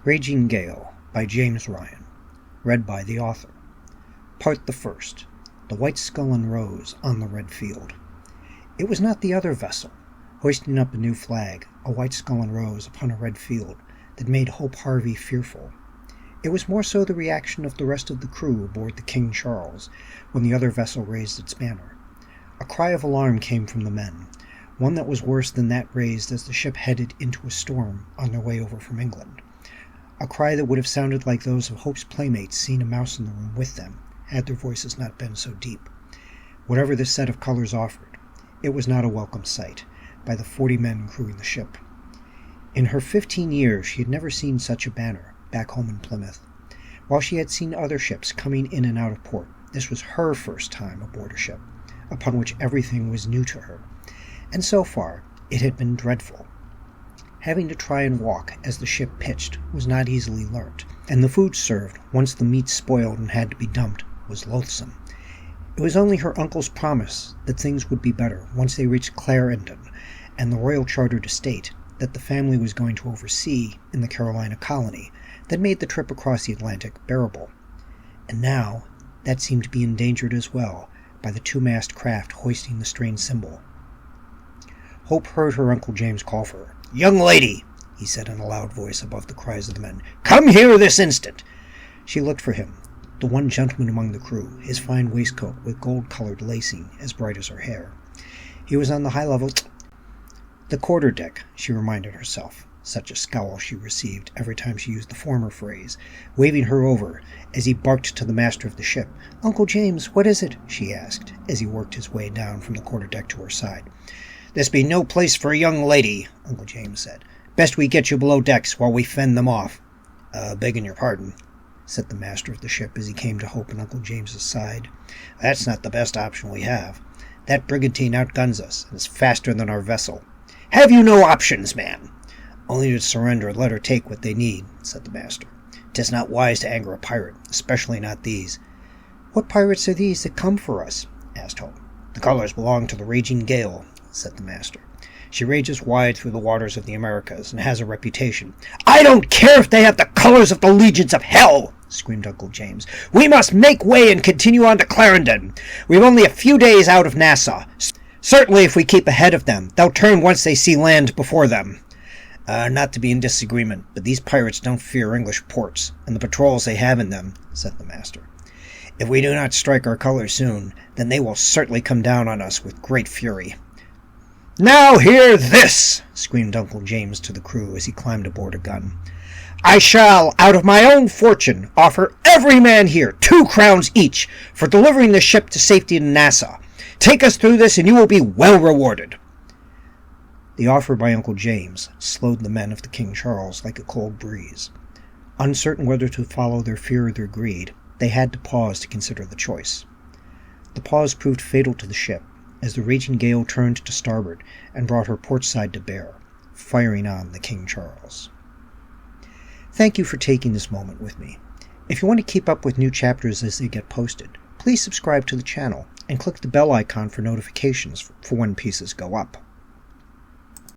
Raging Gale by James Ryan. Read by the author. Part the First. The White Skull and Rose on the Red Field. It was not the other vessel, hoisting up a new flag, a white skull and rose upon a red field, that made Hope Harvey fearful. It was more so the reaction of the rest of the crew aboard the King Charles when the other vessel raised its banner. A cry of alarm came from the men, one that was worse than that raised as the ship headed into a storm on their way over from England. A cry that would have sounded like those of Hope's playmates seeing a mouse in the room with them, had their voices not been so deep. Whatever this set of colors offered, it was not a welcome sight by the 40 men crewing the ship. In her 15 years she had never seen such a banner back home in Plymouth. While she had seen other ships coming in and out of port, this was her first time aboard a ship, upon which everything was new to her. And so far, it had been dreadful. Having to try and walk as the ship pitched was not easily learnt, and the food served, once the meat spoiled and had to be dumped, was loathsome. It was only her uncle's promise that things would be better once they reached Clarendon and the royal chartered estate that the family was going to oversee in the Carolina colony that made the trip across the Atlantic bearable. And now that seemed to be endangered as well by the two-mast craft hoisting the strange symbol. Hope heard her Uncle James call for her. "Young lady," he said in a loud voice above the cries of the men, "come here this instant." She looked for him, the one gentleman among the crew, his fine waistcoat with gold-colored lacing as bright as her hair. He was on the high level, the quarter-deck, she reminded herself. Such a scowl she received every time she used the former phrase, waving her over as he barked to the master of the ship. "Uncle James, what is it?" she asked, as he worked his way down from the quarter-deck to her side. "This be no place for a young lady," Uncle James said. "Best we get you below decks while we fend them off." Begging your pardon," said the master of the ship as he came to Hope and Uncle James's side. "That's not the best option we have. That brigantine outguns us, and is faster than our vessel." "Have you no options, man?" "Only to surrender and let her take what they need," said the master. "'Tis not wise to anger a pirate, especially not these." "What pirates are these that come for us?" asked Hope. "The colors belong to the Raging Gail," said the master. "She rages wide through the waters of the Americas, and has a reputation." "I don't care if they have the colors of the legions of hell!" screamed Uncle James. "We must make way and continue on to Clarendon. We've only a few days out of Nassau. Certainly if we keep ahead of them, they'll turn once they see land before them." Not to be in disagreement, but these pirates don't fear English ports, and the patrols they have in them," said the master. "If we do not strike our colors soon, then they will certainly come down on us with great fury." "Now hear this!" screamed Uncle James to the crew as he climbed aboard a gun. "I shall, out of my own fortune, offer every man here 2 crowns each for delivering the ship to safety in Nassau. Take us through this and you will be well rewarded." The offer by Uncle James slowed the men of the King Charles like a cold breeze. Uncertain whether to follow their fear or their greed, they had to pause to consider the choice. The pause proved fatal to the ship, as the Raging Gale turned to starboard and brought her port side to bear, firing on the King Charles. Thank you for taking this moment with me. If you want to keep up with new chapters as they get posted, please subscribe to the channel and click the bell icon for notifications for when pieces go up.